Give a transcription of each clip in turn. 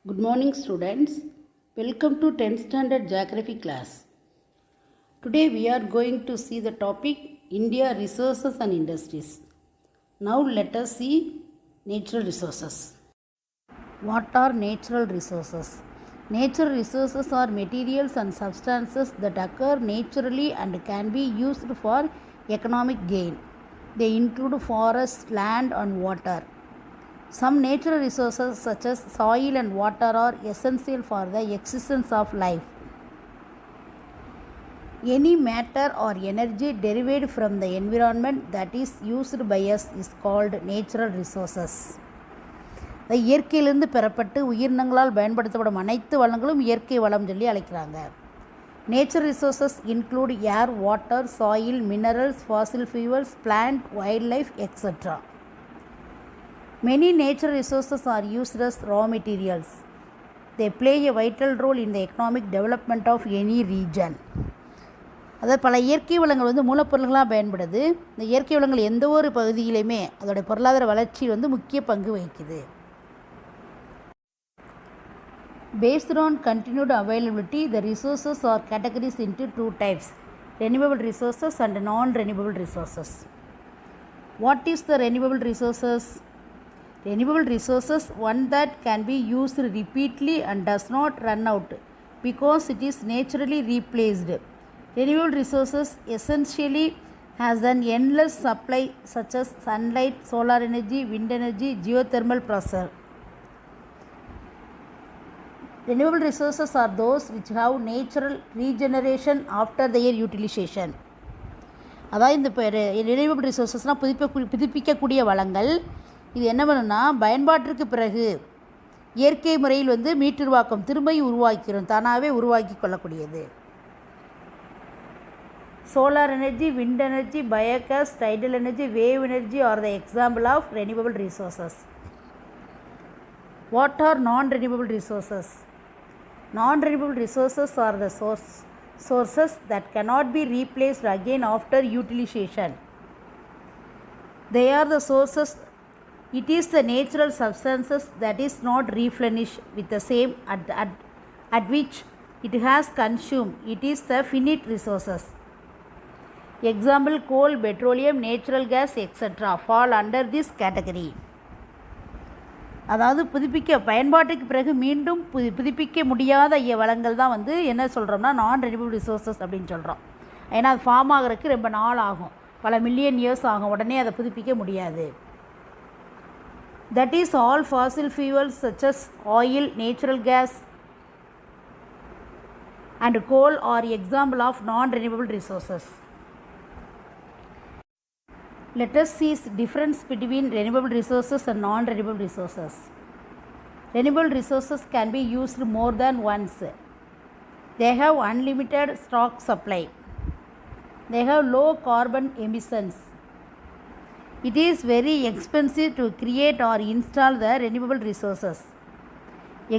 Good morning, students. Welcome to 10th Standard Geography class. Today we are going to see the topic India Resources and Industries. Now let us see natural resources. What are natural resources? Natural resources are materials and substances that occur naturally and can be used for economic gain. They include forests, land, and water. Some natural resources such as soil and water are essential for the existence of life. Any matter or energy derived from the environment that is used by us is called natural resources. இயற்கையிலிருந்து பெறப்பட்டு உயிரினங்களால் பயன்படுத்தப்படும் அனைத்து வளங்களும் இயற்கை வளம் சொல்லி அழைக்கிறாங்க. Natural resources include air, water, soil, minerals, fossil fuels, plant, wildlife, etc. Many natural resources are used as raw materials. They play a vital role in the economic development of any region. அதாவது பல இயற்கை வளங்கள் மூலப்பொருள்களாக பயன்படுது. இந்த இயற்கை வளங்கள் எந்த ஒரு பகுதியிலையுமே அதோடைய பொருளாதார வளர்ச்சி முக்கிய பங்கு வகிக்குது. Based on continued availability, the resources are categorized into two types: renewable resources and non-renewable resources. What is the renewable resources? Renewable resources, one that can be used repeatedly and does not run out because it is naturally replaced. Renewable resources essentially has an endless supply such as sunlight, solar energy, wind energy, geothermal process. Renewable resources are those which have natural regeneration after their utilization. அதாவது இந்த renewable resourcesனால் புதுப்பிக்கக்கூடிய வளங்கள். இது என்ன பண்ணுன்னா பயன்பாட்டிற்கு பிறகு இயற்கை முறையில் மீட்டுருவாக்கம் திரும்ப உருவாக்கிறோம், தானாகவே உருவாக்கி கொள்ளக்கூடியது. Solar energy, wind energy, biogas, tidal energy, wave energy are the example of renewable resources. What are non renewable resources? Non-renewable resources are the sources that cannot be replaced again after utilization. They are the sources. It is the natural substances that is not replenished with the same at which it has consumed. It is the finite resources. Example: coal, petroleum, natural gas, etc. fall under this category. அதாவது பயன்பாட்டுக்கு பிறகு மீண்டும் புதுப்பிக்க முடியாத வளங்கள் தான் என்ன சொல்கிறோம்னா நான் ரெனியூவபிள் ரிசோர்ஸஸ் அப்படின்னு சொல்கிறோம். ஏன்னா அது ஃபார்ம் ஆகிறதுக்கு ரொம்ப நாள் ஆகும், பல மில்லியன் இயர்ஸ் ஆகும், உடனே அதை புதுப்பிக்க முடியாது. That is all fossil fuels such as oil, natural gas and coal are example of non renewable resources. Let us see the difference between renewable resources and non-renewable resources. Renewable resources can be used more than once. They have unlimited stock supply. They have low carbon emissions. It is very expensive to create or install the renewable resources.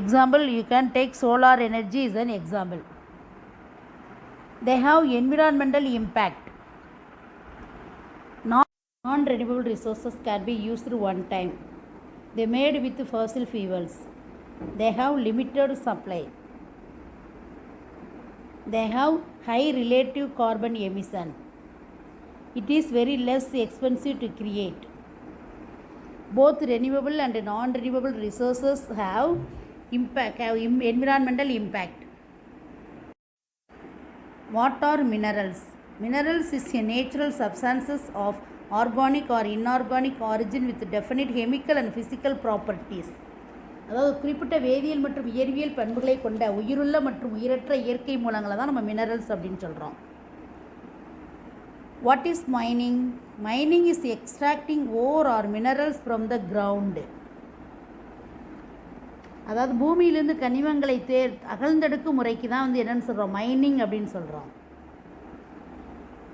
Example, you can take solar energy as an example. They have environmental impact. Non-renewable resources can be used one time. They made with fossil fuels. They have limited supply. They have high relative carbon emission. It is very less expensive to create. Both renewable and non-renewable resources have environmental impact. What are minerals? Minerals is a natural substances of organic or inorganic origin with definite chemical and physical properties. அதாவது குறிப்பிட்ட வேதியியல் மற்றும் இயற்பியல் பண்புகளை கொண்ட உயிருள்ள மற்றும் உயிரற்ற இயற்கை மூலங்களை தான் நம்ம மினரல்ஸ் அப்படின்னு சொல்கிறோம். What is mining? Mining is extracting ore or minerals from the ground. அதாவது பூமியிலிருந்து கனிமங்களை அகழ்ந்தெடுக்கும் முறைக்கு தான் என்னென்னு சொல்கிறோம், மைனிங் அப்படின்னு சொல்கிறோம்.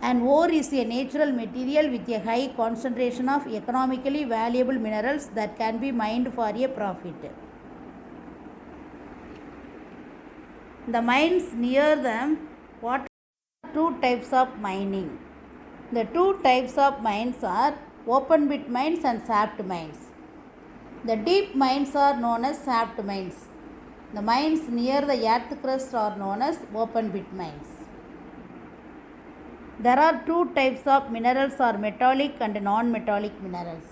And ore is a natural material with a high concentration of economically valuable minerals that can be mined for a profit. The mines near them, what are two types of mining? The two types of mines are open pit mines and shaft mines. The deep mines are known as shaft mines. The mines near the earth crust are known as open pit mines. There are two types of minerals or metallic and non-metallic minerals.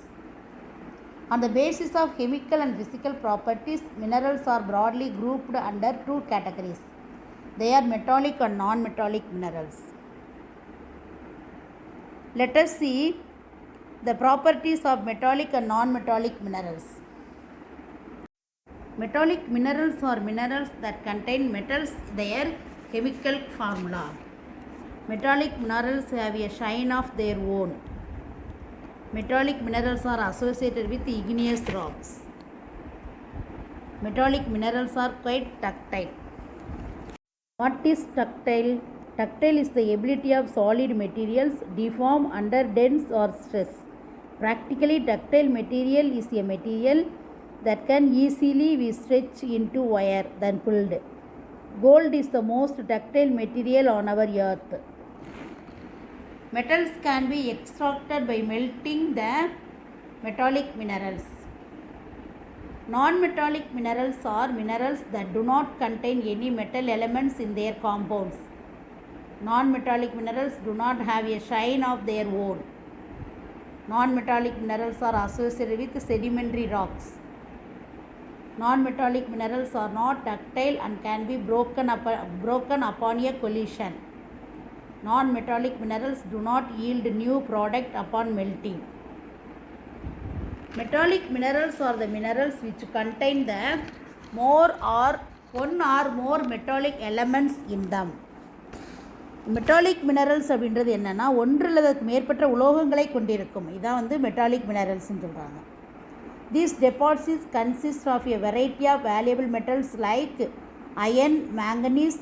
On the basis of chemical and physical properties, minerals are broadly grouped under two categories. They are metallic and non-metallic minerals. Let us see the properties of metallic and non-metallic minerals. Metallic minerals are minerals that contain metals in their chemical formula. Metallic minerals have a shine of their own. Metallic minerals are associated with igneous rocks. Metallic minerals are quite ductile. What is ductile? Ductile is the ability of solid materials deform under dense or stress. Practically, ductile material is a material that can easily be stretched into wire than pulled. Gold is the most ductile material on our earth. Metals can be extracted by melting the metallic minerals. Non-metallic minerals are minerals that do not contain any metal elements in their compounds. Non-metallic minerals do not have a shine of their own. Non-metallic minerals are associated with sedimentary rocks. Non-metallic minerals are not ductile and can be broken upon a collision. Non-metallic minerals do not yield new product upon melting. Metallic minerals are the minerals which contain the one or more metallic elements in them. Metallic minerals அப்படின்றது என்னென்னா ஒன்று அல்லது மேற்பட்ட உலோகங்களை கொண்டிருக்கும். இதான் வந்து metallic மினரல்ஸ்ன்னு சொல்கிறாங்க. These deposits consist of a variety of valuable metals like iron, manganese,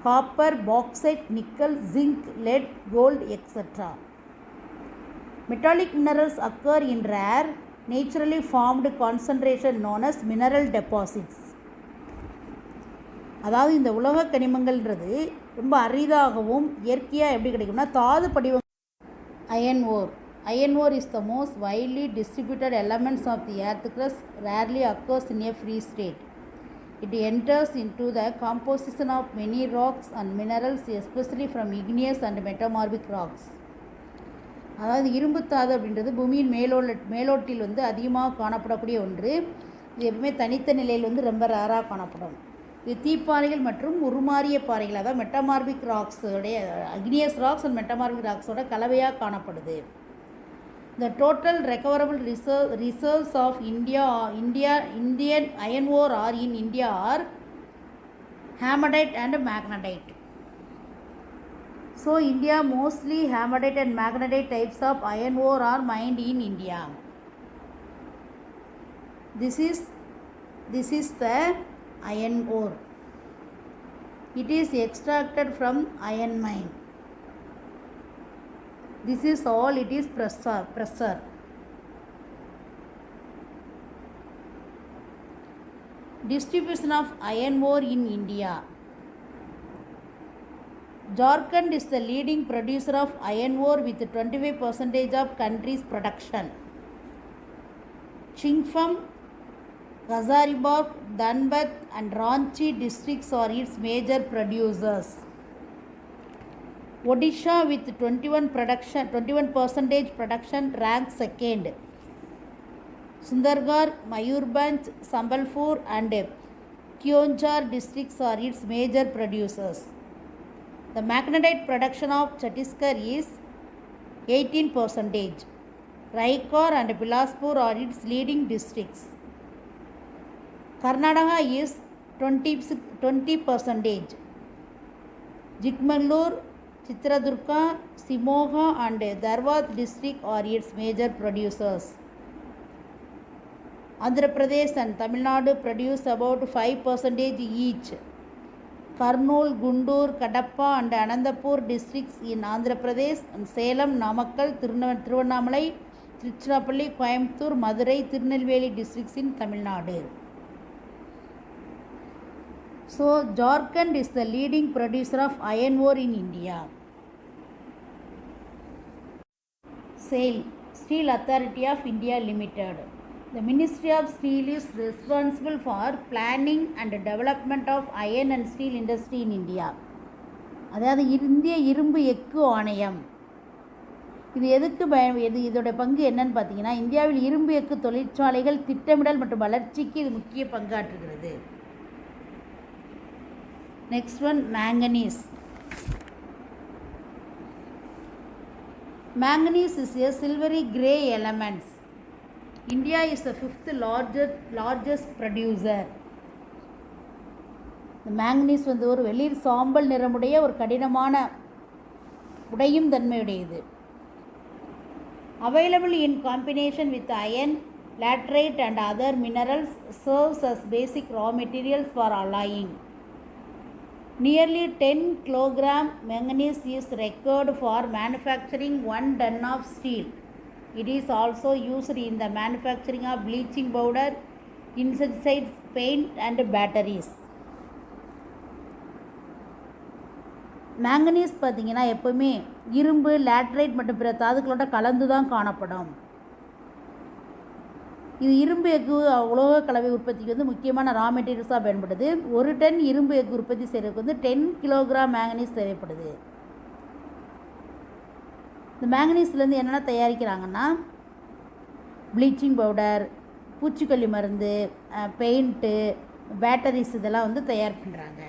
copper, bauxite, nickel, zinc, lead, gold, etc. Metallic minerals occur in rare, naturally formed concentration known as mineral deposits. அதாவது இந்த உலோக கனிமங்கள்ன்றது ரொம்ப அரிதாகவும் இயற்கையாக எப்படி கிடைக்கும்னா தாது படிவம். Iron ore is the most widely distributed elements of the earth crust, rarely occurs in a free state. It enters into the composition of many rocks and minerals, especially from igneous and metamorphic rocks. அதாவது இரும்புத்தாது அப்படின்றது பூமியின் மேலோட்டில் வந்து அதிகமாக காணப்படக்கூடிய ஒன்று. இது எப்பவுமே தனித்த நிலையில் வந்து ரொம்ப ரேராக காணப்படும். இது தீப்பாறைகள் மற்றும் உருமாறிய பாறைகள், அதாவது மெட்டமார்பிக் ராக்ஸோடைய அக்னியஸ் ராக்ஸ் அண்ட் மெட்டமார்பிக் ராக்ஸோட கலவையாக காணப்படுது. The total recoverable reserves of Indian iron ore are in India are hematite and magnetite. So India mostly hematite and magnetite types of iron ore are mined in India. This is the iron ore. It is extracted from iron mine. This is all it is pressure. Distribution of iron ore in India. Jharkhand is the leading producer of iron ore with 25% of country's production. Chingpham, Hazaribagh, Dhanbad and Ranchi districts are its major producers. Odisha with 21% production ranks second. Sundargarh, Mayurbhanj, Sambalpur and Keonjhar districts are its major producers. The magnetite production of Chhattisgarh is 18%. Raikor and Bilaspur are its leading districts. Karnataka is 20%. Jikmangalore, Chitradurga, Shimoga and Dharwad district are its major producers. Andhra Pradesh and Tamil Nadu produce about 5% each. Kurnool, Guntur, Kadapa and Anandapur districts in Andhra Pradesh and Salem, Namakkal, Tiruvannamalai, Tiruchirappalli, Coimbatore, Madurai, Tirunelveli districts in Tamil Nadu. So Jharkhand is the leading producer of iron ore in India. SAIL, Steel Authority of India Limited. The Ministry of Steel is responsible for planning and development of iron and steel industry in India. அதாவது இந்திய இரும்பு எஃகு ஆணையம். இது எதுக்கு இதோட பங்கு என்னன்னு பார்த்தீங்கன்னா, இந்தியாவில் இரும்பு எஃகு தொழிற்சாலைகள் திட்டமிடல் மற்றும் வளர்ச்சிக்கு இது முக்கிய பங்காற்றுகிறது. Next one, manganese. Manganese is a silvery grey element. India is the fifth largest producer. இந்த மேங்கனீஸ் வந்து ஒரு வெளிர் சாம்பல் நிறமுடைய ஒரு கடினமான உடையும் தன்மையுடையது. Available in combination with iron, laterite and other minerals, serves as basic raw materials for alloying. Nearly 10 kg manganese is required for manufacturing 1 ton of steel. It is also used in the manufacturing of bleaching powder, insecticides, paint and batteries. Manganese பார்த்திங்கன்னா எப்போவுமே இரும்பு, laterite மற்றும் பிற தாதுக்களோட கலந்து தான் காணப்படும். இது இரும்பு எஃகு உலோக கலவை உற்பத்திக்கு வந்து முக்கியமான ரா மெட்டீரியல்ஸாக பயன்படுது. 1 டன் இரும்பு எஃகு உற்பத்தி செய்கிறதுக்கு வந்து 10 கிலோகிராம் மேங்கனீஸ் தேவைப்படுது. இந்த மேங்கனீஸ்லேருந்து என்னென்ன தயாரிக்கிறாங்கன்னா, ப்ளீச்சிங் பவுடர், பூச்சிக்கொல்லி மருந்து, பெயிண்ட்டு, பேட்டரிஸ் இதெல்லாம் வந்து தயார் பண்ணுறாங்க.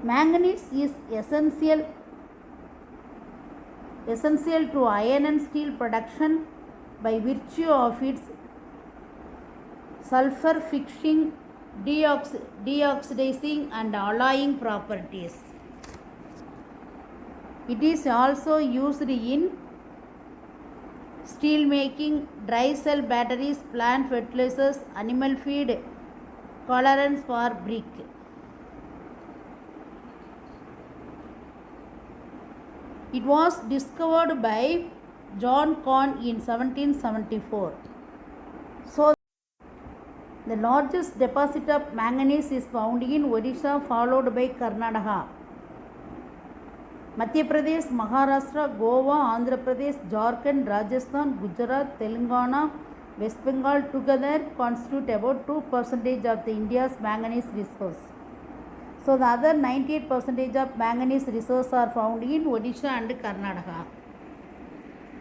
Manganese is essential to iron and steel production by virtue of its sulfur fixing, deoxidizing and alloying properties. It is also used in steel making, dry cell batteries, plant fertilizers, animal feed, colorants for brick. It was discovered by John Conn in 1774. So, the largest deposit of manganese is found in Odisha, followed by Karnataka. Madhya Pradesh, Maharashtra, Goa, Andhra Pradesh, Jharkhand, Rajasthan, Gujarat, Telangana, West Bengal together constitute about 2% of the India's manganese resource. So the other 98% of manganese resources are found in Odisha and Karnataka.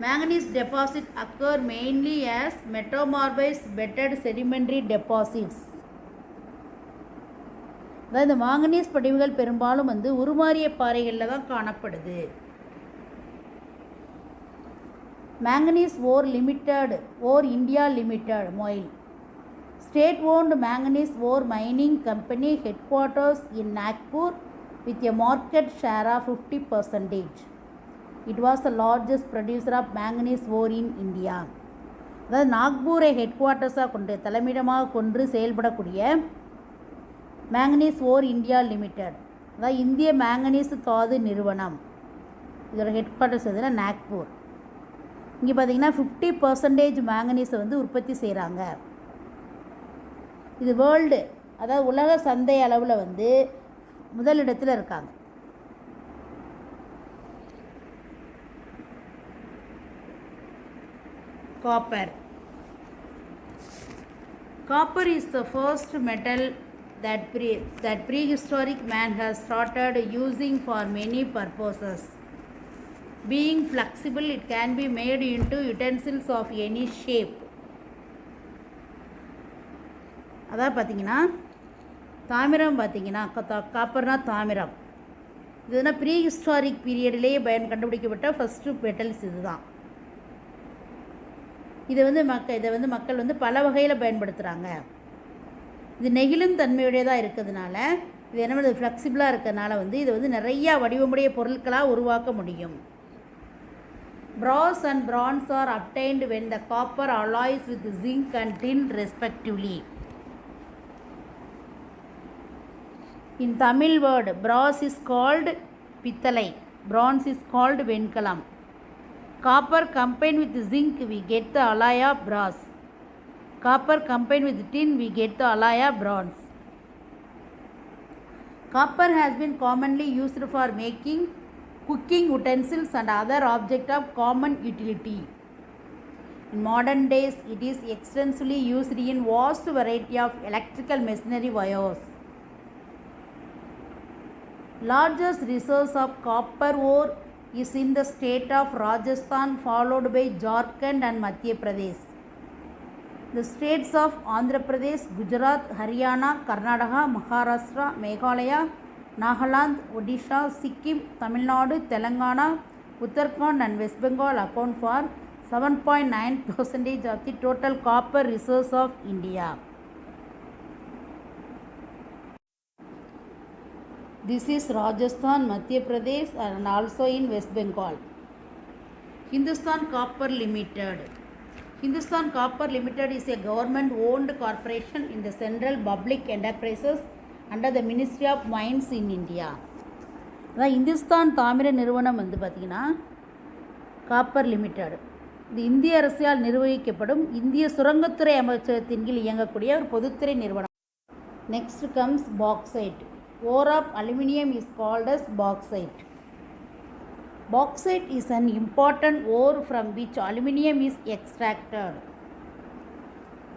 Manganese deposits occur mainly as metamorphized bedded sedimentary deposits. அதாவது இந்த manganese படிவுகள் பெரும்பாலும் வந்து உருமாறிய பாறைகளில் தான் காணப்படுது. Manganese ore India limited MOIL state-owned manganese ore mining company headquarters in Nagpur with a market share of 50%. It was the largest producer of manganese ore in India. அதாவது நாக்பூரை ஹெட்குவார்ட்டர்ஸாக கொண்டு தலைமையிடமாக கொண்டு செயல்படக்கூடிய மேங்கனீஸ் ஓர் இந்தியா லிமிடெட், அதாவது இந்திய manganese தாது நிறுவனம், இதோட ஹெட்குவார்ட்டர்ஸ் எதுனா நாக்பூர். இங்கே பார்த்திங்கன்னா 50% மேங்கனீஸை வந்து உற்பத்தி செய்கிறாங்க. இது வேர்ல்டு, அதாவது உலக சந்தை அளவில் வந்து முதலிடத்தில் இருக்காங்க. Copper is the first metal that prehistoric man has started using for many purposes. Being flexible, it can be made into utensils of any shape. அதாவது பார்த்திங்கன்னா தாமிரம், பார்த்திங்கன்னா காப்பர்னா தாமிரம், இதுனா ப்ரீ ஹிஸ்டாரிக் பீரியட்லேயே கண்டுபிடிக்கப்பட்ட ஃபஸ்ட்டு மெட்டல்ஸ் இதுதான். இதை வந்து மக்கள் வந்து பல வகையில் பயன்படுத்துகிறாங்க. இது நெகிழும் தன்மையுடையதாக இருக்கிறதுனால, இது என்ன பண்ணுறது, ஃப்ளெக்சிபிளாக இருக்கிறதுனால வந்து இதை வந்து நிறையா வடிவமுடைய பொருட்களாக உருவாக்க முடியும். Brass and bronze are obtained when the copper alloys with zinc and tin respectively. In Tamil word, brass is called pithalai, bronze is called venkalam. Copper combined with zinc, we get the alloy of brass. Copper combined with tin, we get the alloy of bronze. Copper has been commonly used for making cooking utensils and other objects of common utility. In modern days, it is extensively used in vast variety of electrical machinery wires. Largest resource of copper ore is in the state of Rajasthan, followed by Jharkhand and Madhya Pradesh. The states of Andhra Pradesh, Gujarat, Haryana, Karnataka, Maharashtra, Meghalaya, Nagaland, Odisha, Sikkim, Tamil Nadu, Telangana, Uttarakhand and West Bengal account for 7.9% of the total copper resource of India. This is Rajasthan, Madhya Pradesh and also in West Bengal. Hindustan Copper Limited. Hindustan Copper Limited is a government-owned corporation in the Central Public Enterprises under the Ministry of Mines in India. அதான் இந்துஸ்தான் தாமிர நிறுவனம் வந்து பார்த்திங்கன்னா copper limited இது இந்திய அரசால் நிர்வகிக்கப்படும் இந்திய சுரங்கத்துறை அமைச்சகத்தின் கீழ் இயங்கக்கூடிய ஒரு பொதுத்துறை நிறுவனம். Next comes bauxite. Ore of aluminium is called as bauxite. Bauxite is an important ore from which aluminium is extracted.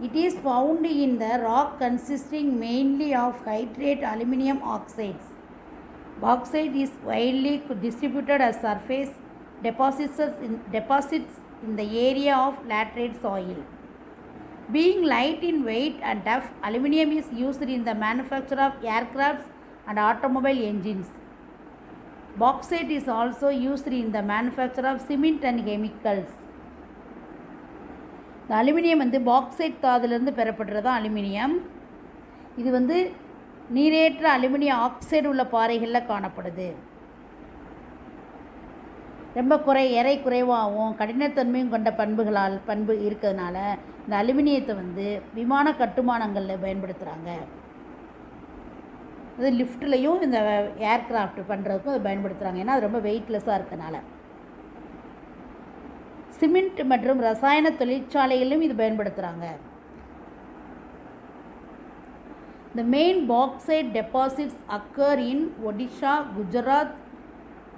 It is found in the rock consisting mainly of hydrate aluminium oxides. Bauxite is widely distributed as surface deposits in the area of laterite soil. Being light in weight and tough, aluminium is used in the manufacture of aircrafts and automobile engines. Bauxite is also used in the manufacture of cement and chemicals. இந்த aluminium வந்து bauxite தாதுலேருந்து பெறப்படுறது தான் aluminium. இது வந்து நீரேற்ற அலுமினிய oxide உள்ள பாறைகளில் காணப்படுது. ரொம்ப எடை குறைவாகவும் கடினத்தன்மையும் கொண்ட பண்பு இருக்கிறதுனால இந்த அலுமினியத்தை வந்து விமான கட்டுமானங்களில் பயன்படுத்துகிறாங்க. அது லிஃப்ட்லேயும் இந்த ஏர்க்ராஃப்ட் பண்ணுறதுக்கும் அது பயன்படுத்துகிறாங்க. ஏன்னா அது ரொம்ப வெயிட்லெஸ்ஸாக இருக்கனால. சிமெண்ட் மற்றும் ரசாயன தொழிற்சாலைகளிலும் இது பயன்படுத்துகிறாங்க. The main bauxite deposits occur in Odisha, Gujarat,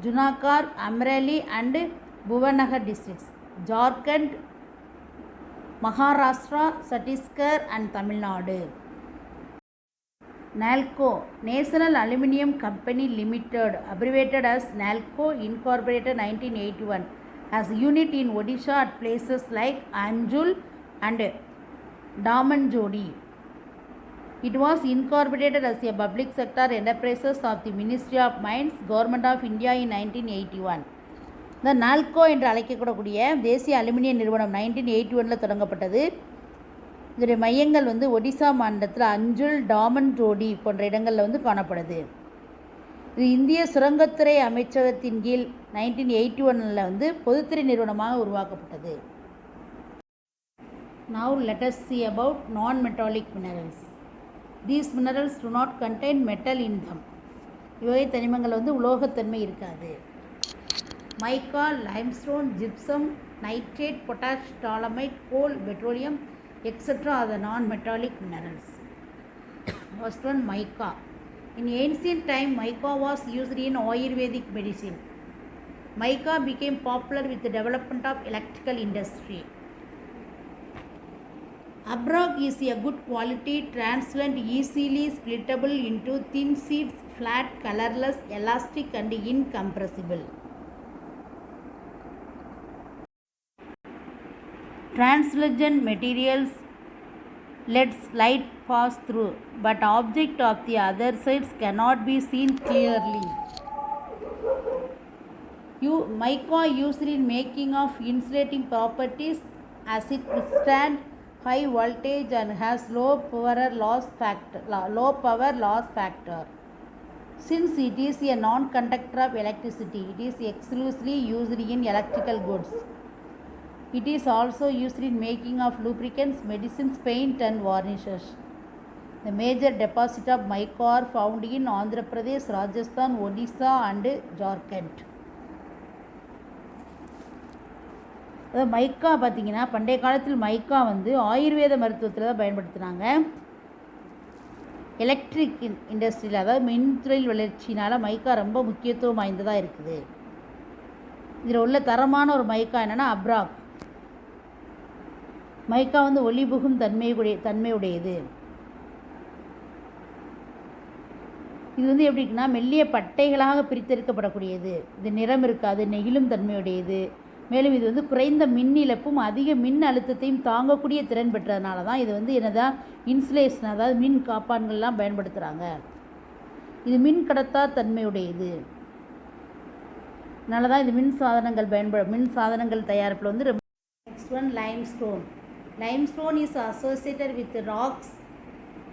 Junakar, Amreli and Bhuvanagar districts, Jharkhand, Maharashtra, Chhattisgarh and Tamil Nadu. NALCO, National Aluminium Company Limited, abbreviated as NALCO, incorporated 1981, has unit in Odisha at places like Anjul and Damanjodi. It was incorporated as a public sector enterprises of the Ministry of Mines, Government of India in 1981. இந்த நால்கோ என்று அழைக்கக்கூடிய தேசிய அலுமினிய நிறுவனம் 1981 தொடங்கப்பட்டது. இதோடைய மையங்கள் வந்து ஒடிசா மாநிலத்தில் அஞ்சுல், டாமன்ஜோடி போன்ற இடங்களில் வந்து காணப்படுது. இது இந்திய சுரங்கத்துறை அமைச்சகத்தின் கீழ் 1981 வந்து பொதுத்துறை நிறுவனமாக உருவாக்கப்பட்டது. Now let us see about non-metallic minerals. These minerals do not contain metal in them. இவை தனிமங்கள் வந்து உலோகத்தன்மை இருக்காது. Mica, limestone, gypsum, nitrate, potash, dolomite, coal, petroleum etc. are the non-metallic minerals. First one, mica. In ancient time, mica was used in Ayurvedic medicine. Mica became popular with the development of electrical industry. Abrog is a good quality, translucent, easily splittable into thin sheets, flat, colorless, elastic and incompressible. Translucent materials lets light pass through, but object of the other sides cannot be seen clearly. Mica used in making of insulating properties as it withstands high voltage and has low power loss factor. Since it is a non-conductor of electricity, it is exclusively used in electrical goods. It is also used in making of lubricants, medicines, paint and varnishes. The major deposit of mica are found in Andhra Pradesh, Rajasthan, Odisha and Jharkhand. மைக்கா பார்த்திங்கன்னா பண்டைய காலத்தில் மைக்கா வந்து ஆயுர்வேத மருத்துவத்தில் தான் பயன்படுத்தினாங்க. Electric இண்டஸ்ட்ரியில் அதாவது மின்துறையில் வளர்ச்சினால் மைக்கா ரொம்ப முக்கியத்துவம் வாய்ந்ததாக இருக்குது. இதில் உள்ள தரமான ஒரு மைக்கா என்னென்னா அப்ராக். மைக்கா வந்து ஒளிபுகும் தன்மையுடையது. இது வந்து எப்படி இருக்குன்னா மெல்லிய பட்டைகளாக பிரித்தெடுக்கப்படக்கூடியது. இது நிறம் இருக்காது, நெகிழும் தன்மையுடையது. மேலும் இது வந்து குறைந்த மின் இழப்பும் அதிக மின் அழுத்தத்தையும் தாங்கக்கூடிய திறன் பெற்றதுனால தான் இது வந்து என்னதான் இன்சுலேஷன், அதாவது மின் காப்பான்கள்லாம் பயன்படுத்துகிறாங்க. இது மின் கடத்தா தன்மையுடையது. அதனால தான் இது மின் சாதனங்கள் தயாரிப்பில் வந்து ரொம்ப. Next one limestone. limestone is associated with rocks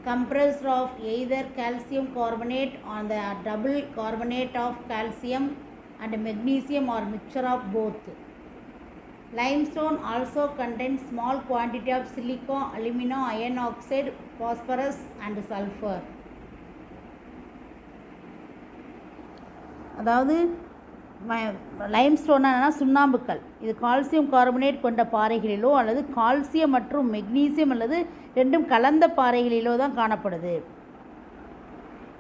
composed of either calcium carbonate or the double carbonate of calcium and magnesium or mixture of both. Limestone also contains small quantity of silica, alumina, iron oxide, phosphorus and sulfur. அதாவது லைம்ஸ்டோன்னா சுண்ணாம்புக்கல். இது calcium carbonate கொண்ட பாறைகளிலோ அல்லது calcium மற்றும் magnesium அல்லது ரெண்டும் கலந்த பாறைகளிலோ தான் காணப்படுது.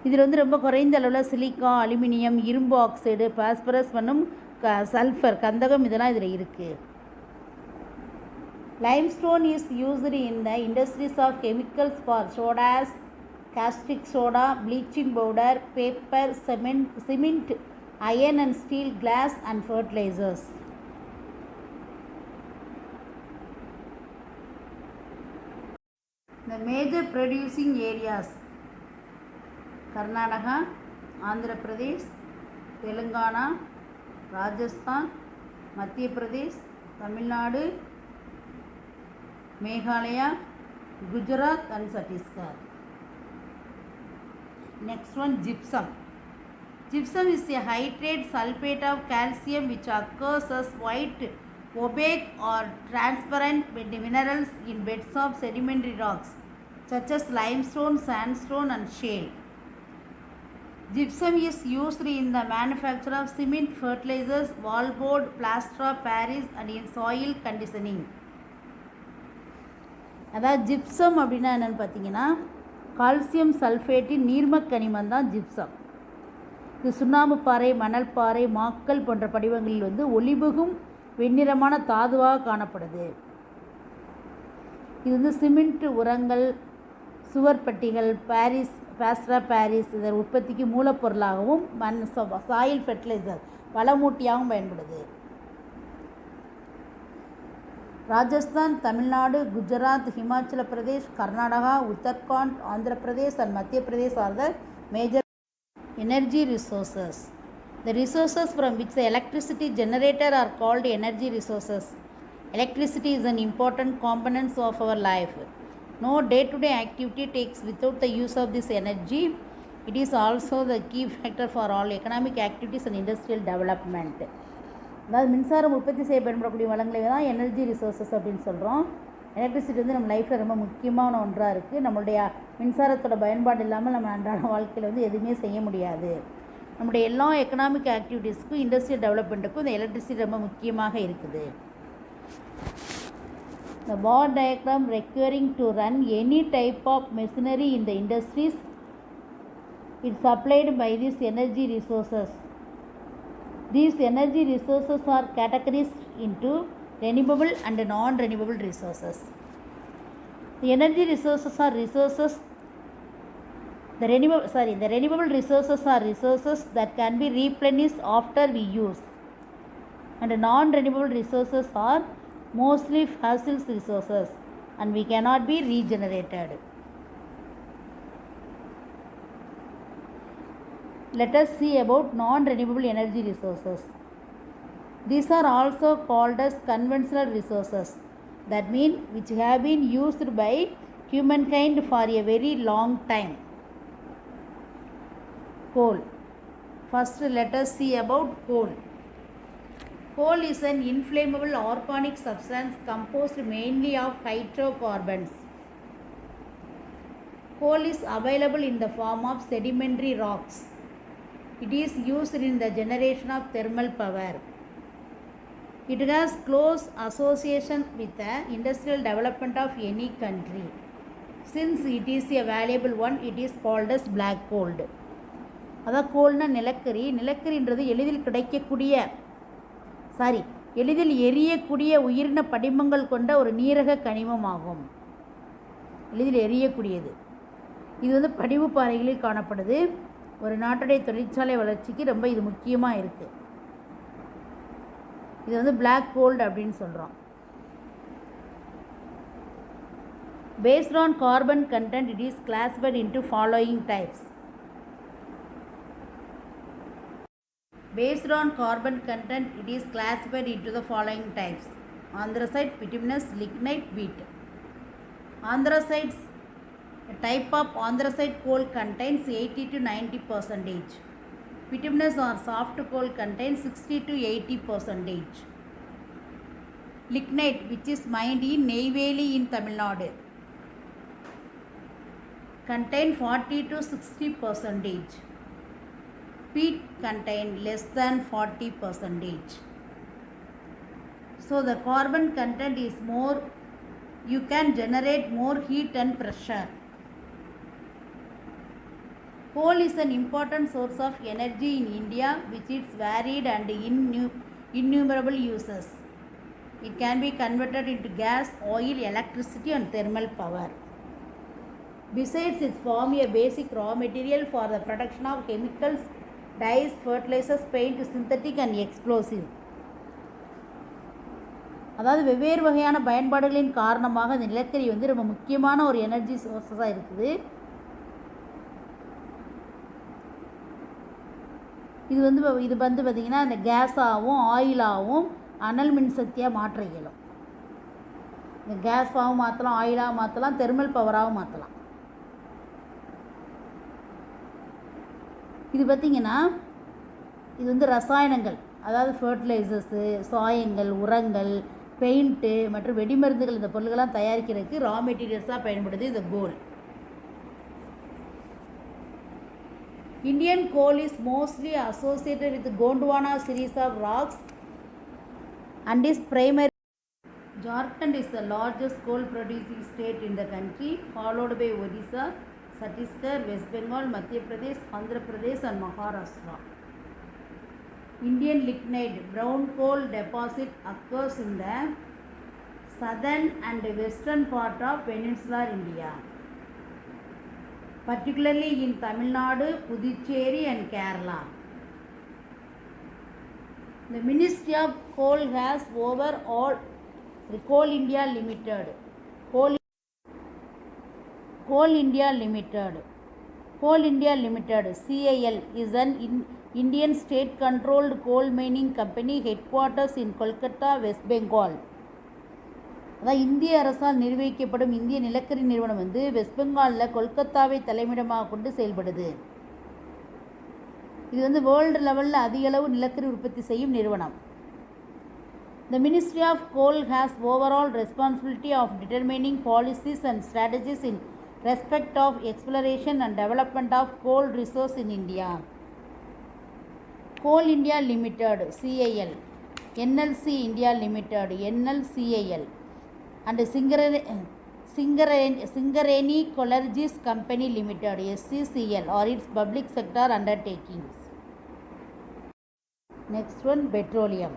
இதில் வந்து ரொம்ப குறைந்த அளவில் சிலிக்கா, அலுமினியம், இரும்பு ஆக்சைடு, பாஸ்பரஸ் மற்றும் சல்ஃபர், கந்தகம் இதெல்லாம் இதில் இருக்குது. Limestone is used in the industries of chemicals for sodas, caustic soda, bleaching powder, paper, cement, iron and steel, glass and fertilizers. The major producing areas: Karnataka, Andhra Pradesh, Telangana, Rajasthan, Madhya Pradesh, Tamil Nadu, Meghalaya, Gujarat and Chhattisgarh. Next one, gypsum. Gypsum is a hydrate sulfate of calcium which occurs as white, opaque or transparent minerals in beds of sedimentary rocks such as limestone, sandstone and shale. Gypsum is used in the manufacture of cement, fertilizers, wallboard, plaster of Paris and in soil conditioning. அதாவது gypsum அப்படின்னா என்னென்னு பார்த்தீங்கன்னா calcium சல்ஃபேட்டின் நீர்மக் கனிமம் தான் gypsum. இது சுண்ணாம்பு பாறை, மணல் பாறை, மாக்கல் போன்ற படிவங்களில் வந்து ஒளிபுகும் வெண்ணிறமான தாதுவாக காணப்படுது. இது வந்து சிமெண்ட், உரங்கள், சுவர்பட்டிகள், பாஸ்டா பாரிஸ் இதன் உற்பத்திக்கு மூலப்பொருளாகவும் சாயில் ஃபெர்டிலைசர் வளமூட்டியாகவும் பயன்படுது. Rajasthan, Tamil Nadu, Gujarat, Himachal Pradesh, Karnataka, Uttarakhand, Andhra Pradesh and Madhya Pradesh are the major energy resources. The resources from which the electricity generated are called energy resources. Electricity is an important component of our life. No day-to-day activity takes without the use of this energy. It is also the key factor for all economic activities and industrial development. அதாவது மின்சாரம் உற்பத்தி செய்ய பயன்படக்கூடிய வளங்களை தான் energy resources அப்படின்னு சொல்கிறோம். Electricity வந்து நம்ம லைஃப்பில் ரொம்ப முக்கியமான ஒன்றாக இருக்குது. நம்மளுடைய மின்சாரத்தோட பயன்பாடு இல்லாமல் நம்ம அன்றாட வாழ்க்கையில் வந்து எதுவுமே செய்ய முடியாது. நம்முடைய எல்லா எக்கனாமிக் ஆக்டிவிட்டீஸ்க்கும் இண்டஸ்ட்ரியல் டெவலப்மெண்ட்டுக்கும் இந்த எலக்ட்ரிசிட்டி ரொம்ப முக்கியமாக இருக்குது. The bar diagram requiring to run any type of machinery in the industries is supplied by these energy resources. These energy resources are categorized into renewable and non-renewable resources. The energy resources are resources. The renewable resources are resources that can be replenished after we use, and non-renewable resources are mostly fossil resources and we cannot be regenerated. Let us see about non-renewable energy resources. These are also called as conventional resources, that mean which have been used by humankind for a very long time. Coal. First let us see about coal. Coal is an inflammable organic substance composed mainly of hydrocarbons. Coal is available in the form of sedimentary rocks. It is used in the generation of thermal power. It has close association with the industrial development of any country. Since it is a valuable one, it is called as black gold. அதான் கோல்னா நிலக்கரின்றது எளிதில் கிடைக்கக்கூடிய எளிதில் எரியக்கூடிய உயிரின படிமங்கள் கொண்ட ஒரு நீரக கனிமமாகும். எளிதில் எரியக்கூடியது. இது வந்து படிவு பாறைகளில் காணப்படுது. ஒரு நாட்டுடைய தொழிற்சாலை வளர்ச்சிக்கு ரொம்ப இது முக்கியமாக இருக்குது. இது வந்து பிளாக் கோல்டு அப்படின்னு சொல்கிறோம். Based on carbon content, it is classified into following types. Based on carbon content, it is classified into the following types: anthracite, bituminous, lignite, wheat. Anthracites, a type of anthracite coal contains 80 to 90%. Bituminous or soft coal contains 60 to 80%. Lignite, which is mined in Neyveli in Tamil Nadu, contain 40 to 60%. Peat contain less than 40%. So the carbon content is more, you can generate more heat and pressure. Coal is an important source of energy in India, which its varied and innumerable uses. It can be converted into gas, oil, electricity and thermal power. Besides, it forms a basic raw material for the production of chemicals, dyes, fertilizers, paint, synthetic and explosive. அதாவது வெவ்வேறு வகையான பயன்பாடுகளின் காரணமாக இந்த நிலக்கரி வந்து ரொம்ப முக்கியமான ஒரு எனர்ஜி சோர்ஸஸாக இருக்குது. இது வந்து பார்த்திங்கன்னா இந்த கேஸாகவும் ஆயிலாகவும் அனல் மின்சக்தியாக மாற்ற இயலும். இந்த கேஸாகவும் மாற்றலாம், ஆயிலாகவும் மாற்றலாம், தெர்மல் பவராகவும் மாற்றலாம். இது பார்த்திங்கன்னா இது வந்து ரசாயனங்கள், அதாவது ஃபர்டிலைசர்ஸு, சாயங்கள், உரங்கள், பெயிண்ட்டு மற்றும் வெடிமருந்துகள் இந்த பொருள்கள்லாம் தயாரிக்கிறதுக்கு ரா மெட்டீரியல்ஸாக பயன்படுது இந்த கோல். Indian coal is mostly associated with the Gondwana series of rocks and is primary. Jharkhand is the largest coal producing state in the country, followed by Odisha, Chhattisgarh, West Bengal, Madhya Pradesh, Andhra Pradesh and Maharashtra. Indian lignite brown coal deposit occurs in the southern and western part of peninsular India, particularly in Tamil Nadu, Puducherry and Kerala. The Ministry of Coal has overall the Coal India Limited. Coal India Limited CIL is an Indian state-controlled coal mining company headquarters in Kolkata, West Bengal. அதான் இந்திய அரசால் நிர்வகிக்கப்படும் இந்திய நிலக்கரி நிறுவனம் வந்து west பெங்காலில் கொல்கத்தாவை தலைமையிடமாக கொண்டு செயல்படுது. இது வந்து வேர்ல்டு லெவலில் அதிக அளவு நிலக்கரி உற்பத்தி செய்யும் நிறுவனம். The Ministry of Coal has overall responsibility of determining policies and strategies in respect of exploration and development of coal resource in India. Coal India Limited CIL, NLC India Limited NLCIL and Singareni Coalgers Company Limited SCCL are its public sector undertakings. Next one, petroleum.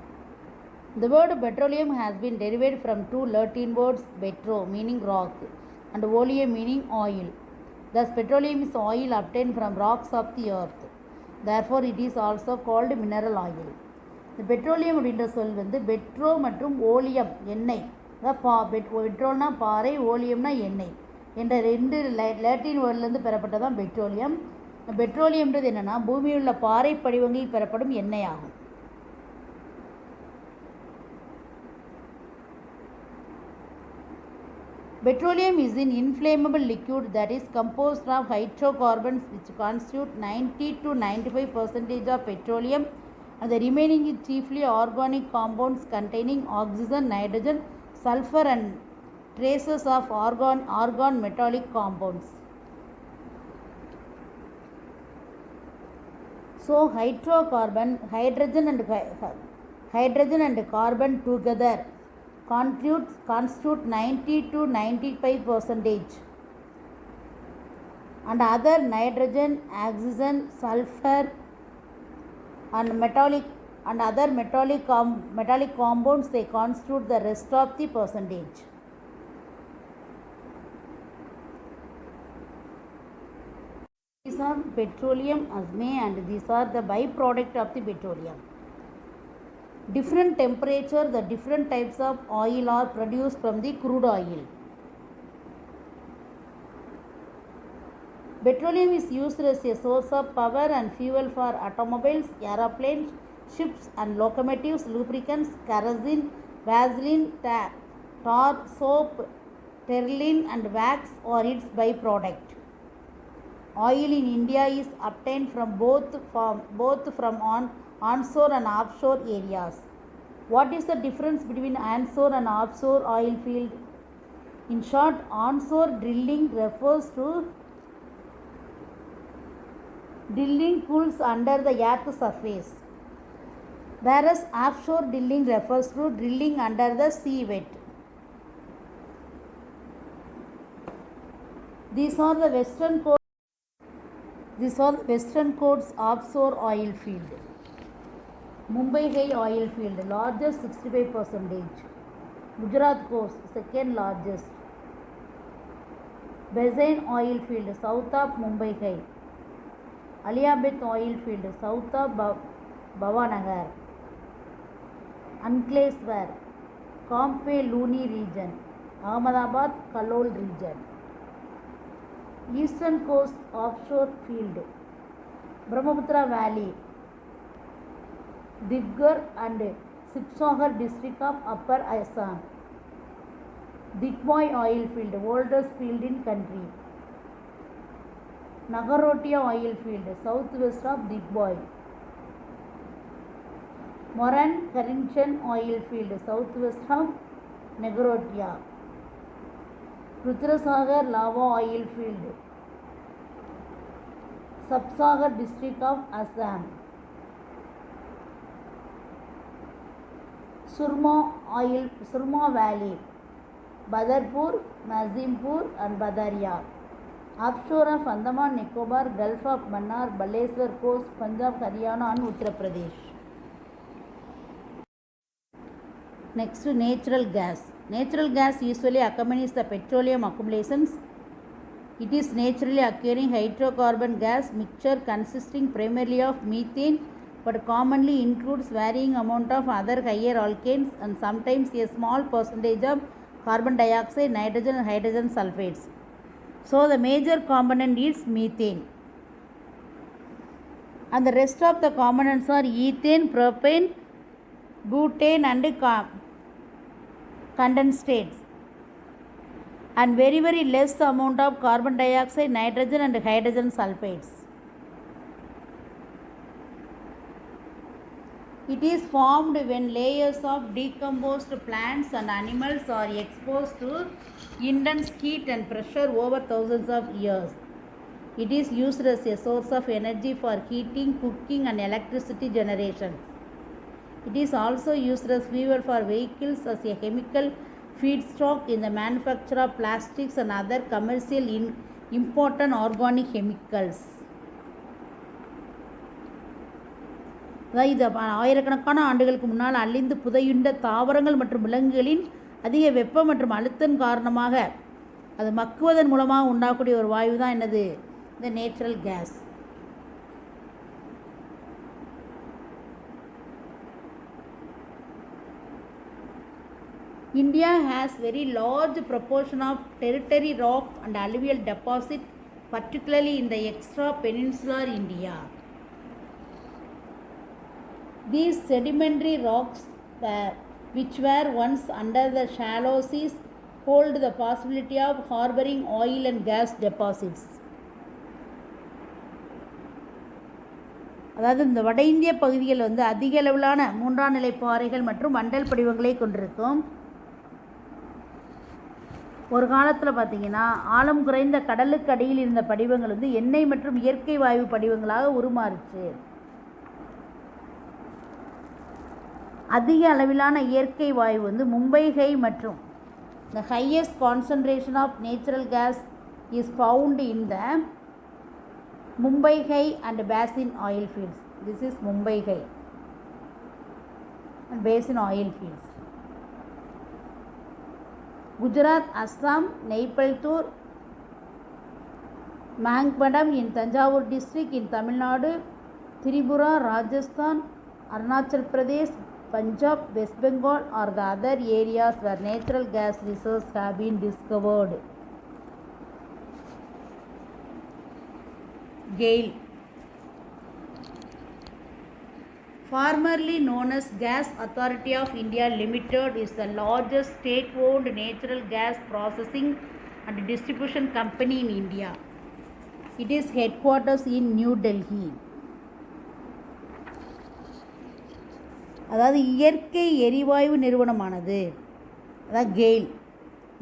The word petroleum has been derived from two Latin words, petro meaning rock and oleum meaning oil. Thus petroleum is oil obtained from rocks of the earth. Therefore it is also called mineral oil. The petroleum அப்படின்ற சொல் வந்து Pedro மற்றும் ஓலியம் எண்ணெய், பெட்ரோல்னா பாறை, ஓலியம்னா எண்ணெய் என்ற ரெண்டு லேட்டின் வேர்ட்லேருந்து பெறப்பட்டதான் petroleum. பெட்ரோலியம்ன்றது என்னென்னா பூமியில் உள்ள பாறை படிவங்களில் பெறப்படும் எண்ணெய் ஆகும். Petroleum is an inflammable liquid that is composed of hydrocarbons which constitute 90 to 95% of petroleum, and the remaining is chiefly organic compounds containing oxygen, nitrogen, sulfur and traces of argon metallic compounds. So hydrogen and carbon together constitute 90 to 95%, and other nitrogen, oxygen, sulfur and metallic and other metallic compounds, they constitute the rest of the percentage. These are petroleum asme, and these are the byproduct of the petroleum. Different temperature, the different types of oil are produced from the crude oil. Petroleum is used as a source of power and fuel for automobiles, aeroplanes, ships and locomotives, lubricants, kerosene, Vaseline, tar, soap, terling and wax are its byproduct. Oil in India is obtained from both from onshore and offshore areas. What is the difference between onshore and offshore oil field? In short, onshore drilling refers to drilling pools under the earth's surface, whereas offshore drilling refers to drilling under the seabed. These are the Western Coast offshore oil field. Mumbai High oil field, largest 65%. Gujarat Coast, second largest. Basin oil field, south of Mumbai High. Aliabeth oil field, south of Bhavanagar. Ankleshwar, Kampe Luni region. Ahmedabad, Kalol region. Eastern Coast offshore field, Brahmaputra Valley, Diggar and Sibsagar district of Upper Assam. Digboy oil field, oldest field in country. Nagarotia oil field, southwest of Digboy. Moran Karinchan oil field, southwest of Nagarotia. Rudrasagar lava oil field, Sabsagar district of Assam. Surma Valley, Badarpur, Nazimpur and Badaria. Offshore of Andaman Nicobar, Gulf of Mannar, Baleswar Coast, Punjab, Haryana and Uttar Pradesh. Next, natural gas. Natural gas usually accompanies the petroleum accumulations. It is naturally occurring hydrocarbon gas mixture consisting primarily of methane, but commonly includes varying amount of other higher alkanes and sometimes a small percentage of carbon dioxide, nitrogen and hydrogen sulfates. So the major component is methane. And the rest of the components are ethane, propane, butane and condensates, and very less amount of carbon dioxide, nitrogen and hydrogen sulfates. It is formed when layers of decomposed plants and animals are exposed to intense heat and pressure over thousands of years. It is used as a source of energy for heating, cooking and electricity generation. It is also used as fuel for vehicles, as a chemical feedstock in the manufacture of plastics and other commercial important organic chemicals. இது ஆயிரக்கணக்கான ஆண்டுகளுக்கு முன்னால் அழிந்து புதையுண்ட தாவரங்கள் மற்றும் விலங்குகளின் அதிக வெப்பம் மற்றும் அழுத்தம் காரணமாக அது மக்குவதன் மூலமாக உண்டாகக்கூடிய ஒரு வாயு தான் என்னது, இந்த natural gas. India has very large proportion of tertiary rock and alluvial deposit, particularly in the extra-peninsular India. These sedimentary rocks, which were once under the shallow seas, hold the possibility of harboring oil and gas deposits. அதாவது இந்த வட இந்திய பகுதிகள் அதிக அளவிலான மூன்றாம் நிலை பாறைகள் மற்றும் மண்டல் படிவங்களை கொண்டிருக்கும். ஒரு காலத்தில் பார்த்திங்கன்னா ஆழம் குறைந்த கடலுக்கு அடியில் இருந்த படிவங்கள் எண்ணெய் மற்றும் இயற்கை வாயு படிவங்களாக உருமாறுச்சு. அதிக அளவிலான இயற்கை வாயு மும்பை ஹை மற்றும் the highest concentration of natural gas is found in the Mumbai High and Basin oil fields. This is Mumbai High. and based in oil fields. Gujarat, Assam, Neipaltur, Mangpadam in Tanjavur district in Tamil Nadu, Tripura, Rajasthan, Arunachal Pradesh, Punjab, West Bengal are the other areas where natural gas reserves have been discovered. GAIL, formerly known as Gas Authority of India Limited, is the largest state-owned natural gas processing and distribution company in India. It is headquarters in New Delhi. அதாவது இயற்கை எரிவாயு நிறுவனமானது, அதாவது கெயில்,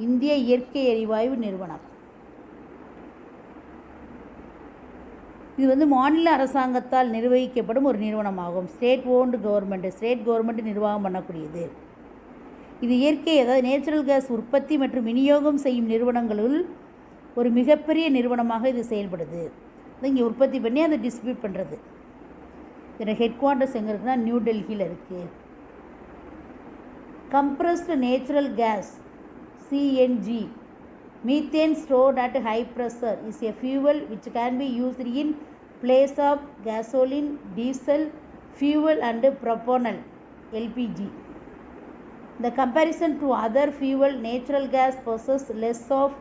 இந்திய இயற்கை எரிவாயு நிறுவனம். இது மாநில அரசாங்கத்தால் நிர்வகிக்கப்படும் ஒரு நிறுவனமாகும். ஸ்டேட் கவர்மெண்ட் நிர்வாகம் பண்ணக்கூடியது. இது இயற்கை, அதாவது நேச்சுரல் கேஸ் உற்பத்தி மற்றும் விநியோகம் செய்யும் நிறுவனங்களுள் ஒரு மிகப்பெரிய நிறுவனமாக இது செயல்படுது. இங்கே உற்பத்தி பண்ணி அதை டிஸ்ட்ரிபியூட் பண்ணுறது. இதோட ஹெட் குவார்ட்டர்ஸ் எங்கே இருக்குன்னா நியூ டெல்லியில் இருக்குது. Compressed natural gas CNG, methane stored at high pressure, is a fuel which can be used in place of gasoline, diesel, fuel and propanol LPG. The comparison to other fuel, natural gas possesses less of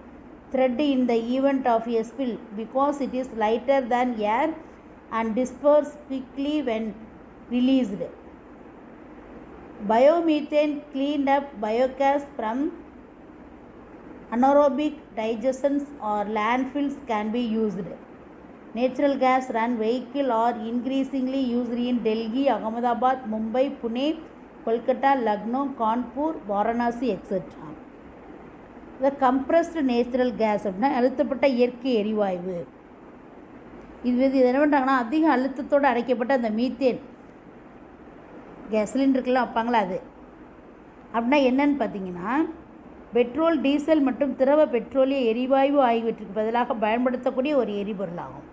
threat in the event of a spill because it is lighter than air and disperses quickly when released. Biomethane, cleaned up biogas from anaerobic digestions or landfills, can be used. Natural gas run vehicles are increasingly used in Delhi, Ahmedabad, Mumbai, Pune, Kolkata, Lucknow, Kanpur, Varanasi, etc. The compressed natural gas அப்படின்னா அழுத்தப்பட்ட இயற்கை எரிவாயு. இது என்ன பண்ணுறாங்கன்னா, அதிக அழுத்தத்தோடு அடைக்கப்பட்ட அந்த மீத்தேன் கேஸ் சிலிண்டருக்கெல்லாம் வைப்பாங்களா, அது அப்படின்னா என்னன்னு பார்த்தீங்கன்னா, பெட்ரோல், டீசல் மற்றும் திரவ பெட்ரோலிய எரிவாயு ஆகியவற்றுக்கு பதிலாக பயன்படுத்தக்கூடிய ஒரு எரிபொருளாகும்.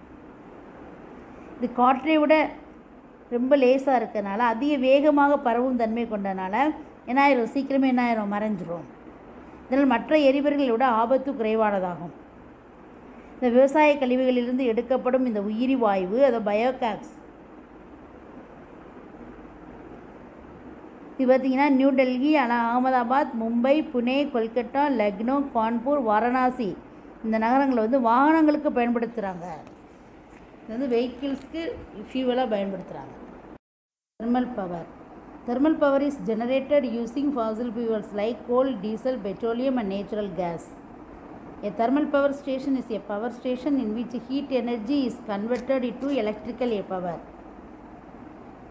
இது காற்றை விட ரொம்ப லேசாக இருக்கிறதுனால, அதிக வேகமாக பரவும் தன்மை கொண்டனால என்ன ஆயிரும், சீக்கிரமே என்ன ஆயிரும், மறைஞ்சிரும். இதனால் மற்ற எரிபொருள்களை விட ஆபத்து குறைவானதாகும். இந்த விவசாய கழிவுகளிலிருந்து எடுக்கப்படும் இந்த உயிரி வாயு, அதை பயோகேஸ், இது பார்த்திங்கன்னா நியூ டெல்லி, அகமதாபாத், மும்பை, புனே, கொல்கட்டா, லக்னோ, கான்பூர், வாரணாசி இந்த நகரங்களை வாகனங்களுக்கு பயன்படுத்துகிறாங்க. இது வெஹிக்கிள்ஸ்க்கு ஃபியூவலாக பயன்படுத்துகிறாங்க. Thermal power is generated using fossil fuels like coal, diesel, petroleum and natural gas. A thermal power station is a power station in which heat energy is converted into electrical power.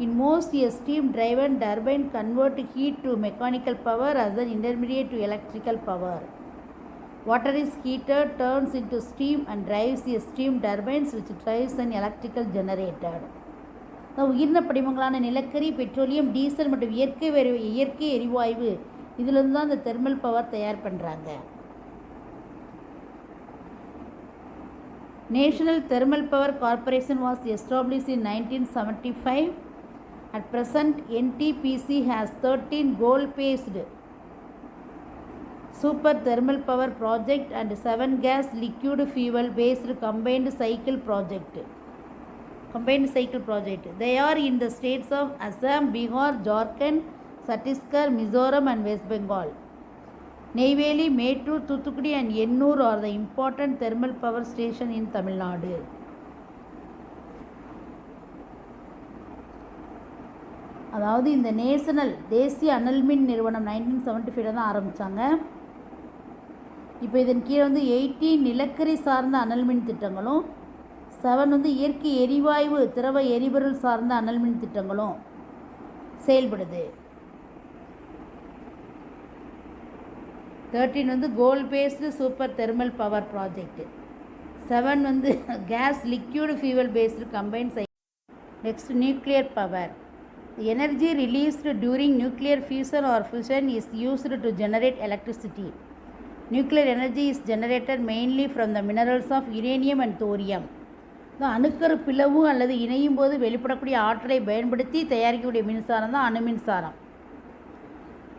In most, a steam-driven turbine converts heat to mechanical power as an intermediate to electrical power. Water is heated, turns into steam and drives a steam turbines which drives an electrical generator. உயிரின படிமங்களான நிலக்கரி, petroleum, diesel மற்றும் இயற்கை எரிவாயு இதிலிருந்து தான் இந்த thermal power தயார் பண்ணுறாங்க. National Thermal Power Corporation was established in 1975. At present, NTPC has 13 goal-based super thermal power project and 7 gas liquid fuel based combined cycle project. They are in the states of Assam, Bihar, Jharkhand, Chhattisgarh, Mizoram and West Bengal. Neyveli, Mettur, Thoothukudi and Ennur are the important thermal power station in Tamil Nadu. அதாவது இந்த தேசிய அனல் மின் நிறுவனம் 1975 தான் ஆரம்பித்தாங்க. இப்போ இதன் கீழே 18 நிலக்கரி சார்ந்த அனல் மின் திட்டங்களும் 7 இயற்கை எரிவாயு திரவ எரிபொருள் சார்ந்த அனல் மின் திட்டங்களும் செயல்படுது. 13 coal based super thermal power project. 7 gas liquid fuel based combined cycle. Next nuclear power. The energy released during nuclear fusion or fission is used to generate electricity. Nuclear energy is generated mainly from the minerals of uranium and thorium. அணுக்கரு பிளவு அல்லது இணையும் போது வெளிப்படக்கூடிய ஆற்றலை பயன்படுத்தி தயாரிக்கக்கூடிய மின்சாரம் தான் அணு மின்சாரம்.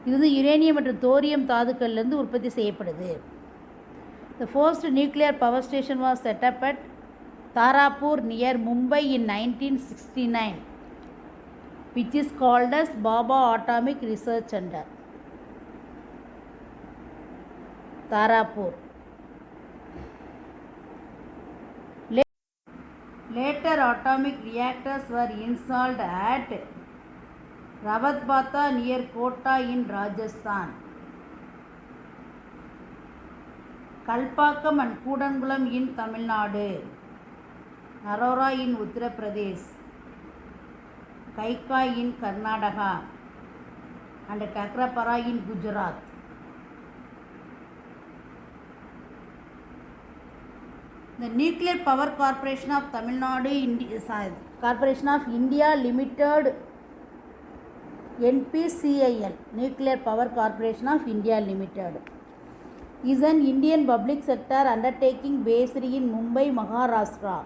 இது வந்து யுரேனியம் மற்றும் தோரியம் தாதுக்கள்லேருந்து உற்பத்தி செய்யப்படுது. The first nuclear power station was set up at Tarapur near Mumbai in 1969, which is called as Baba Atomic Research Center. Tarapur. Later atomic reactors were installed at Rawatbata near Kota in Rajasthan, Kalpakkam and Kudangulam in Tamil Nadu, Narora in Uttar Pradesh, Kaika in Karnataka, and Kakrapara in Gujarat. The Nuclear Power Corporation of Tamil Nadu Corporation of India Limited, NPCIL, Nuclear Power Corporation of India Limited, is an Indian public sector undertaking based in Mumbai, Maharashtra.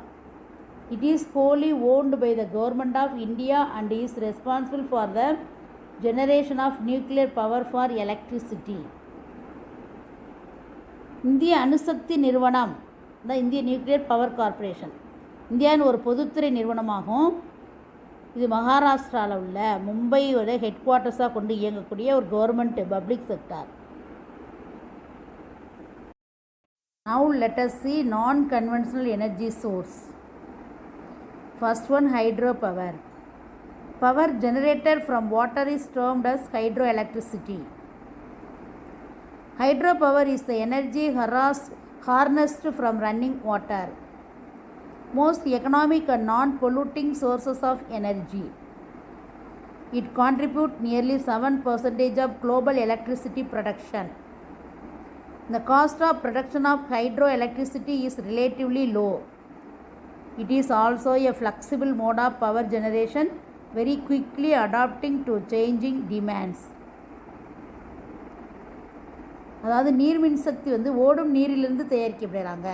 It is wholly owned by the Government of India and is responsible for the generation of nuclear power for electricity. இந்திய அணுசக்தி நிறுவனம், இந்த இந்திய nuclear power corporation இந்தியாவின் ஒரு பொதுத்துறை நிறுவனமாகும். இது மகாராஷ்டிராவில் உள்ள மும்பையோட ஹெட் குவார்ட்டர்ஸாக கொண்டு இயங்கக்கூடிய ஒரு government public sector. Now let us see non-conventional energy source. First one, hydropower. Power generated from water is termed as hydroelectricity. Hydropower is the energy harnessed from running water. Most economic and non-polluting sources of energy. It contributes nearly 7% of global electricity production. The cost of production of hydroelectricity is relatively low. It is also a flexible mode of power generation, very quickly adapting to changing demands. அதாவது நீர் மின்சக்தி வந்து ஓடும் நீரிலிருந்து தயாரிக்கப்படுறாங்க.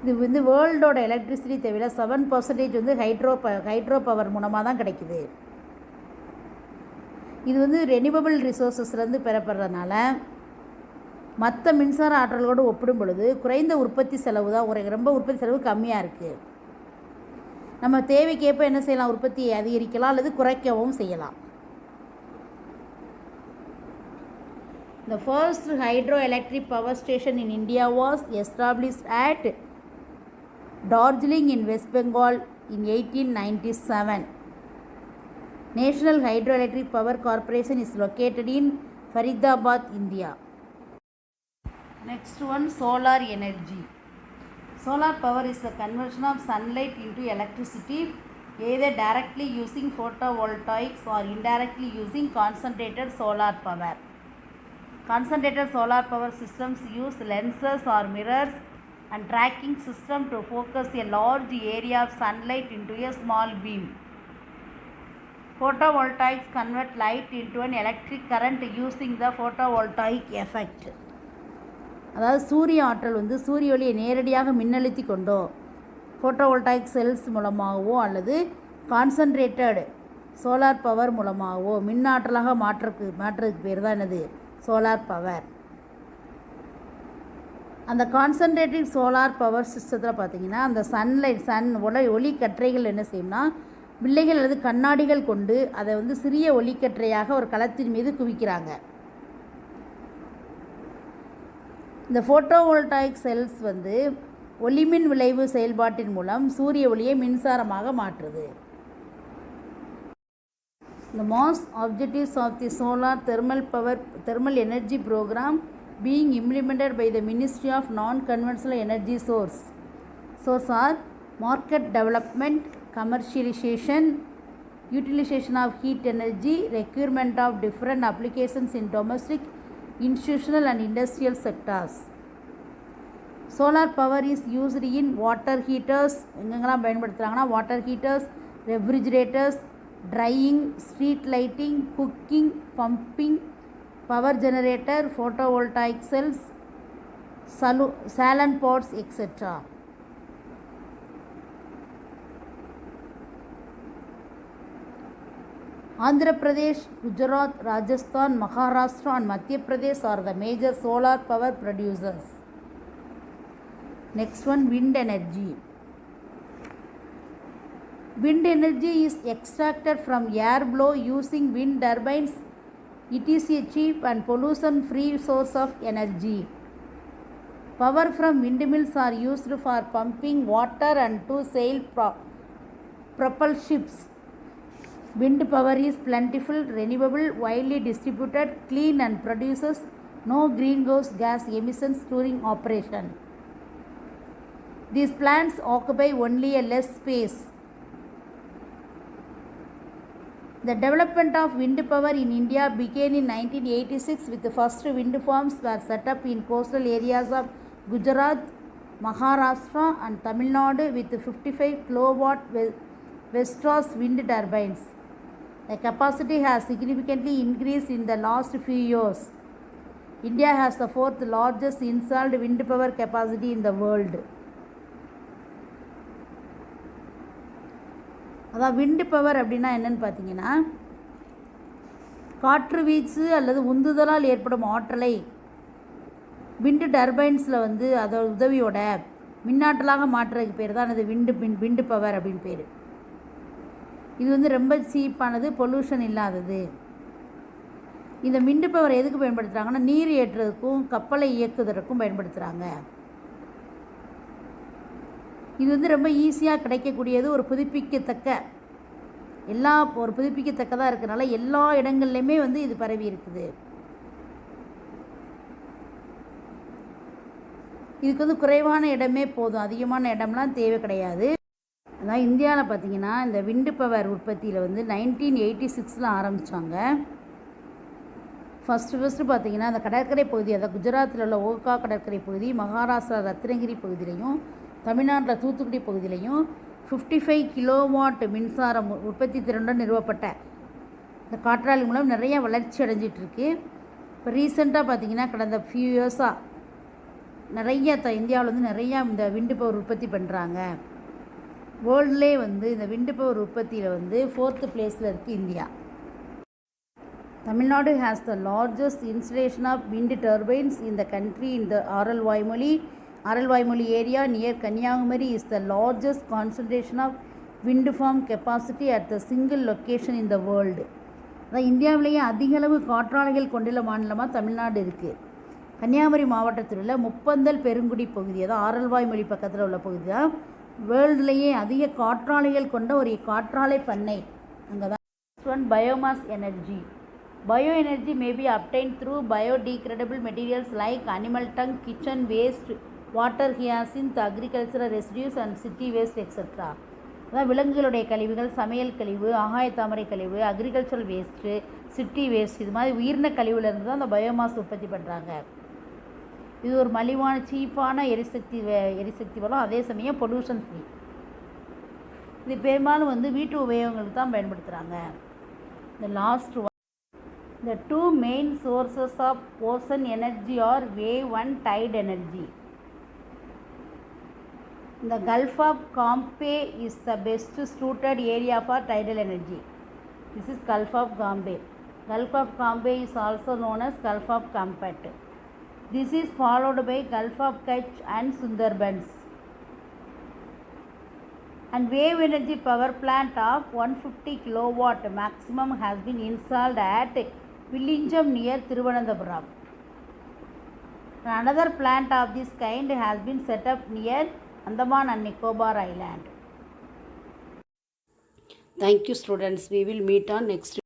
இது வந்து வேர்ல்டோட electricity தேவையில்ல 7% வந்து hydro power மூலமாக தான் கிடைக்குது. இது வந்து ரெனியூவபிள் ரிசோர்ஸஸ்லேருந்து பெறப்படுறதுனால மற்ற மின்சார ஆற்றலோடு ஒப்பிடும் பொழுது குறைந்த உற்பத்தி செலவு தான், ரொம்ப உற்பத்தி செலவு கம்மியாக இருக்குது. நம்ம தேவைக்கேற்ப என்ன செய்யலாம், உற்பத்தியை அதிகரிக்கலாம் அல்லது குறைக்கவும் செய்யலாம். The first hydroelectric power station in India was established at Darjeeling in West Bengal in 1897. National Hydroelectric Power Corporation is located in Faridabad, India. Next one, solar energy. Solar power is the conversion of sunlight into electricity, either directly using photovoltaics or indirectly using concentrated solar power. Concentrated solar power systems use lenses or mirrors and tracking system to focus a large area of sunlight into a small beam. Photovoltaics convert light into an electric current using the photovoltaic effect. அதாவது சூரிய ஆற்றல் வந்து சூரிய ஒளியை நேரடியாக மின்னழுத்தி கொண்டோ photovoltaic cells மூலமாகவோ அல்லது கான்சன்ட்ரேட்டட் சோலார் பவர் மூலமாகவோ மின்னாற்றலாக மாற்றுறதுக்கு பேர் தான் என்னது, சோலார் பவர். அந்த கான்சன்ட்ரேட்டட் சோலார் பவர் சிஸ்டத்தில் பார்த்திங்கன்னா அந்த ஒளி கற்றைகள் என்ன செய்யும்னா வில்லைகள் அல்லது கண்ணாடிகள் கொண்டு அதை வந்து சிறிய ஒளிக்கற்றையாக ஒரு களத்தின் மீது குவிக்கிறாங்க. இந்த ஃபோட்டோவோல்டாயிக் செல்ஸ் வந்து ஒளிமின் விளைவு செயல்பாட்டின் மூலம் சூரிய ஒளியை மின்சாரமாக மாற்றுது. The most objectives of the solar thermal energy program being implemented by the Ministry of Non-Conventional Energy source are market development, commercialization, utilization of heat energy, requirement of different applications in domestic, institutional and industrial sectors. Solar power is used in water heaters, எங்கெங்கெல்லாம் பயன்படுத்துகிறாங்கன்னா water heaters, refrigerators, drying, street lighting, cooking, pumping, power generator, photovoltaic cells, salon pots, etc. Andhra Pradesh, Gujarat, Rajasthan, Maharashtra and Madhya Pradesh are the major solar power producers. Next one, wind energy. Wind energy is extracted from air blow using wind turbines. It is a cheap and pollution-free source of energy. Power from windmills are used for pumping water and to sail propel ships. Wind power is plentiful, renewable, widely distributed, clean and produces no greenhouse gas emissions during operation. These plants occupy only a less space. The development of wind power in India began in 1986 with the first wind farms were set up in coastal areas of Gujarat, Maharashtra and Tamil Nadu with 55 kW Vestas wind turbines. The capacity has significantly increased in the last few years. India has the fourth largest installed wind power capacity in the world. அதான் விண்டு power அப்படின்னா என்னென்னு பார்த்தீங்கன்னா, காற்று வீச்சு அல்லது உந்துதலால் ஏற்படும் ஆற்றலை விண்டு டர்பைன்ஸில் வந்து அதோட உதவியோட மின்னாற்றலாக மாற்றுறதுக்கு பேர் தான் அது விண்டு பவர் அப்படின்னு பேர். இது வந்து ரொம்ப சீப்பானது, பொல்யூஷன் இல்லாதது. இந்த விண்டு பவர் எதுக்கு பயன்படுத்துகிறாங்கன்னா, நீர் ஏற்றுறதுக்கும் கப்பலை இயக்குவதற்கும் பயன்படுத்துகிறாங்க. இது வந்து ரொம்ப ஈஸியாக கிடைக்கக்கூடியது, ஒரு புதுப்பிக்கத்தக்கதாக இருக்கிறனால எல்லா இடங்கள்லையுமே வந்து இது பரவி இருக்குது. இதுக்கு வந்து குறைவான இடமே போதும், அதிகமான இடம்லாம் தேவை கிடையாது. அதான் இந்தியாவில் பார்த்திங்கன்னா இந்த விண்டு பவர் உற்பத்தியில் வந்து 1986 ஆரம்பித்தாங்க. ஃபஸ்ட்டு பார்த்திங்கன்னா அந்த கடற்கரை பகுதி, அதாவது குஜராத்தில் உள்ள ஓகா கடற்கரை பகுதி, மகாராஷ்டிரா ரத்னகிரி பகுதியிலையும் தமிழ்நாட்டில் தூத்துக்குடி பகுதியிலையும் 55 கிலோவாட் மின்சாரம் உற்பத்தி திறனுடன் நிறுவப்பட்ட இந்த காற்றாலை மூலம் நிறைய வளர்ச்சி அடைஞ்சிட்ருக்கு. இப்போ ரீசெண்டாக பார்த்திங்கன்னா கடந்த ஃபியூ இயர்ஸாக நிறைய இந்தியாவில் வந்து நிறையா இந்த விண்டு பவர் உற்பத்தி பண்ணுறாங்க. வேர்ல்ட்லே வந்து இந்த விண்டு பவர் உற்பத்தியில் வந்து 4th பிளேஸில் இருக்குது India. Tamil Nadu has the largest installation of wind turbines in the country in the Aralvaimoli area near Kanyakumari is the largest concentration of wind farm capacity at the single location in the world. அதான் இந்தியாவிலேயே அதிகளவு காற்றாலைகள் கொண்டுள்ள மாநிலமாக தமிழ்நாடு இருக்குது. கன்னியாகுமரி மாவட்டத்தில் உள்ள முப்பந்தல் பெருங்குடி பகுதி, அதான் ஆரல்வாய்மொழி பக்கத்தில் உள்ள பகுதி தான் வேர்ல்டுலேயே அதிக காற்றாலைகள் கொண்ட ஒரு காற்றாலை பண்ணை அங்கே தான். Next one, biomass energy. Bioenergy may be obtained through biodegradable materials like animal dung, kitchen waste, water hyacinth, agricultural residues and city waste etc. அதான் விலங்குகளுடைய கழிவுகள், சமையல் கழிவு, ஆகாய தாமரை கழிவு, அக்ரிகல்ச்சரல் வேஸ்ட்டு, சிட்டி வேஸ்ட், இது மாதிரி உயிரின கழிவுலேருந்து தான் அந்த பயோமாஸ் உற்பத்தி பண்ணுறாங்க. இது ஒரு மலிவான சீப்பான எரிசக்தி வளம், அதே சமயம் பொல்யூஷன் ஃப்ரீ. இது பெரும்பாலும் வந்து வீட்டு உபயோகங்களுக்கு தான் பயன்படுத்துகிறாங்க. இந்த last one, the two main sources of ocean energy are wave and tide energy. The Gulf of Campeche is the best suited area for tidal energy. This is Gulf of Campeche. Gulf of Campeche is also known as Gulf of Campeche. This is followed by Gulf of Kutch and Sundarbans. And wave energy power plant of 150 kilowatt maximum has been installed at Villingam near Thiruvananthapuram. Another plant of this kind has been set up near Andaman and Nicobar Island. Thank you students. We will meet on next